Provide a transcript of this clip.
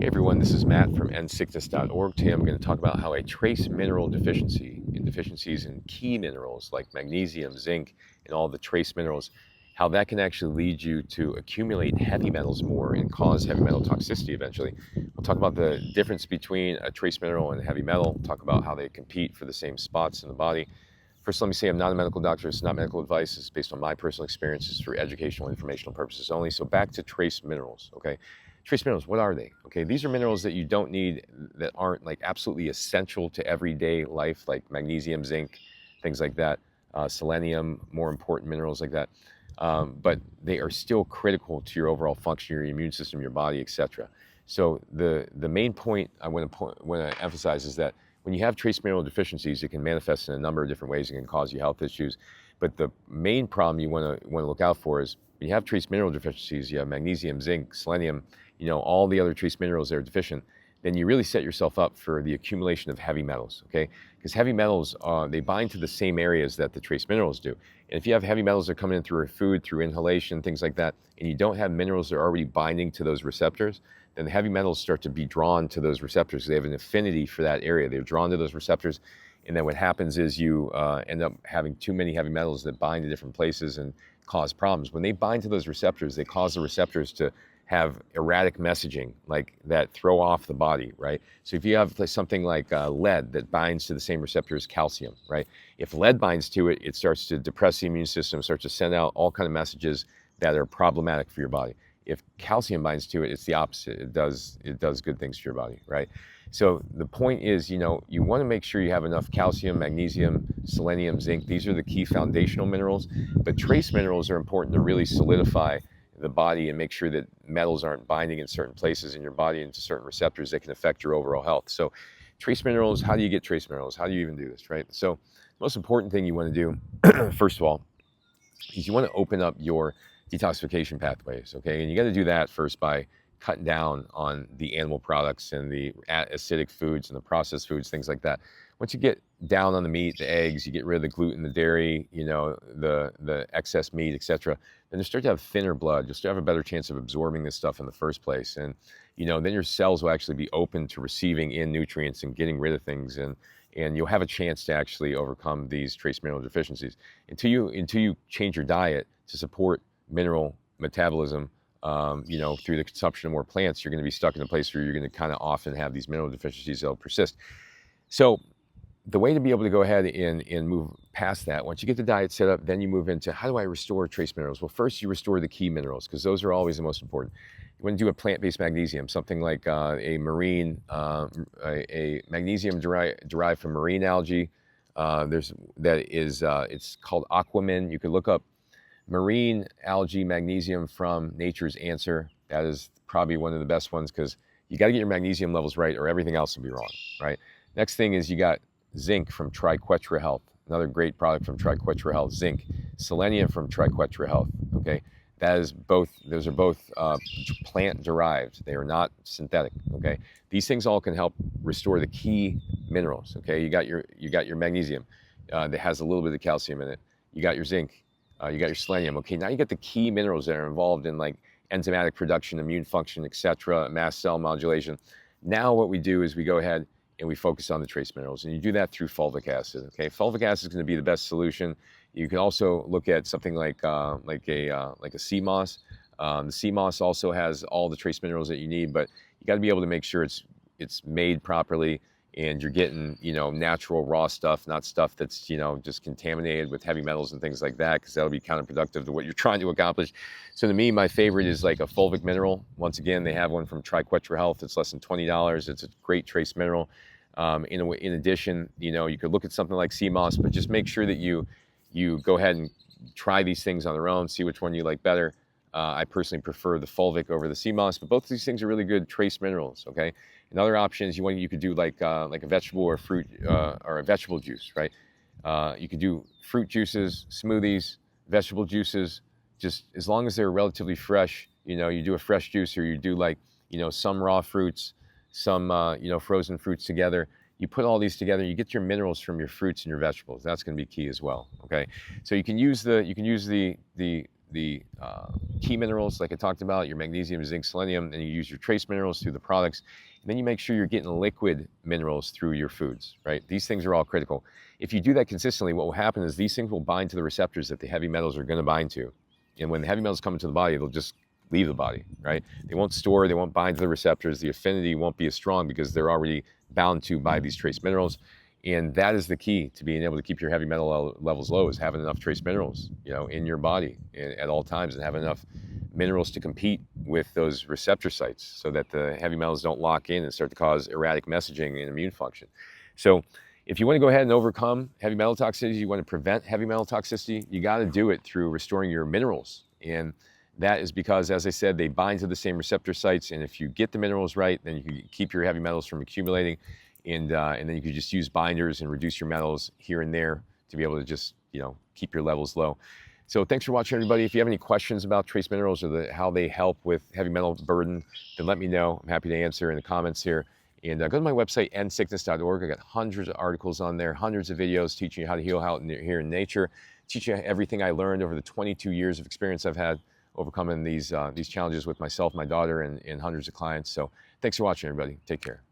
everyone, this is Matt from endsickness.org. Today I'm going to talk about how a trace mineral deficiency and deficiencies in key minerals like magnesium, zinc, and all the trace minerals, how that can actually lead you to accumulate heavy metals more and cause heavy metal toxicity eventually. We'll talk about the difference between a trace mineral and a heavy metal, talk about how they compete for the same spots in the body. First, let me say I'm not a medical doctor. It's not medical advice. It's based on my personal experiences for educational, informational purposes only. So back to trace minerals, okay? Trace minerals, what are they? Okay, these are minerals that you don't need, that aren't like absolutely essential to everyday life, like magnesium, zinc, things like that. Selenium, more important minerals like that. But they are still critical to your overall function, your immune system, your body, etc. So the main point I want to emphasize is that when you have trace mineral deficiencies, it can manifest in a number of different ways. It can cause you health issues. But the main problem you want to look out for is when you have trace mineral deficiencies, you have magnesium, zinc, selenium, all the other trace minerals that are deficient, then you really set yourself up for the accumulation of heavy metals, okay? Because heavy metals, they bind to the same areas that the trace minerals do. And if you have heavy metals that are coming in through food, through inhalation, things like that, and you don't have minerals that are already binding to those receptors, then the heavy metals start to be drawn to those receptors. They have an affinity for that area. They're drawn to those receptors. And then what happens is you end up having too many heavy metals that bind to different places and cause problems. When they bind to those receptors, they cause the receptors to have erratic messaging like that, throw off the body, right? So if you have something like lead that binds to the same receptor as calcium, right? If lead binds to it, it starts to depress the immune system, starts to send out all kind of messages that are problematic for your body. If calcium binds to it, it's the opposite. It does good things to your body, right? So the point is, you want to make sure you have enough calcium, magnesium, selenium, zinc. These are the key foundational minerals, but trace minerals are important to really solidify the body and make sure that metals aren't binding in certain places in your body into certain receptors that can affect your overall health. So trace minerals, how do you get trace minerals? How do you even do this, right? So the most important thing you want to do, first of all, is you want to open up your detoxification pathways, okay? And you got to do that first by cutting down on the animal products and the acidic foods and the processed foods, things like that. Once you get down on the meat, the eggs, you get rid of the gluten, the dairy, the excess meat, etc., then you start to have thinner blood. You'll start to have a better chance of absorbing this stuff in the first place. And, then your cells will actually be open to receiving in nutrients and getting rid of things. And you'll have a chance to actually overcome these trace mineral deficiencies. Until you change your diet to support mineral metabolism, through the consumption of more plants, you're going to be stuck in a place where you're going to kind of often have these mineral deficiencies that'll persist. So the way to be able to go ahead and move past that, once you get the diet set up, then you move into how do I restore trace minerals? Well, first you restore the key minerals because those are always the most important. You want to do a plant-based magnesium, something like a magnesium derived from marine algae. It's called aquamin. You could look up marine algae magnesium from Nature's Answer. That is probably one of the best ones because you got to get your magnesium levels right or everything else will be wrong, right? Next thing is you got zinc from Triquetra Health, another great product from Triquetra Health, zinc. Selenium from Triquetra Health, okay? Those are both plant derived. They are not synthetic, okay? These things all can help restore the key minerals, okay? You got your magnesium that has a little bit of calcium in it. You got your zinc. You got your selenium. Okay, now you got the key minerals that are involved in like enzymatic production, immune function, etc., mast cell modulation. Now what we do is we go ahead and we focus on the trace minerals, and you do that through fulvic acid. Okay, fulvic acid is going to be the best solution. You can also look at something like a sea moss. The sea moss also has all the trace minerals that you need, but you got to be able to make sure it's made properly and you're getting natural raw stuff, not stuff that's just contaminated with heavy metals and things like that, because that'll be counterproductive to what you're trying to accomplish. So to me, my favorite is like a fulvic mineral. Once again, they have one from Triquetra Health. It's less than $20. It's a great trace mineral. In addition, you could look at something like sea moss, but just make sure that you go ahead and try these things on their own, see which one you like better. I personally prefer the fulvic over the sea moss, but both of these things are really good trace minerals, okay? Another option is you could do like a vegetable or fruit or a vegetable juice, right? You could do fruit juices, smoothies, vegetable juices, just as long as they're relatively fresh. You do a fresh juice, or you do like some raw fruits, some frozen fruits together. You put all these together, you get your minerals from your fruits and your vegetables. That's going to be key as well. Okay, so you can use the the key minerals like I talked about, your magnesium, zinc, selenium, and you use your trace minerals through the products. And then you make sure you're getting liquid minerals through your foods, right? These things are all critical. If you do that consistently, what will happen is these things will bind to the receptors that the heavy metals are going to bind to. And when the heavy metals come into the body, they'll just leave the body, right? They won't store, they won't bind to the receptors. The affinity won't be as strong because they're already bound to by these trace minerals. And that is the key to being able to keep your heavy metal levels low, is having enough trace minerals, in your body at all times, and having enough minerals to compete with those receptor sites so that the heavy metals don't lock in and start to cause erratic messaging and immune function. So if you want to go ahead and overcome heavy metal toxicity, you want to prevent heavy metal toxicity, you got to do it through restoring your minerals. And that is because, as I said, they bind to the same receptor sites. And if you get the minerals right, then you can keep your heavy metals from accumulating. And then you can just use binders and reduce your metals here and there to be able to just, keep your levels low. So thanks for watching, everybody. If you have any questions about trace minerals or how they help with heavy metal burden, then let me know. I'm happy to answer in the comments here. And go to my website, endsickness.org. I got hundreds of articles on there, hundreds of videos teaching you how to heal out here in nature, teach you everything I learned over the 22 years of experience I've had overcoming these challenges with myself, my daughter, and hundreds of clients. So thanks for watching, everybody. Take care.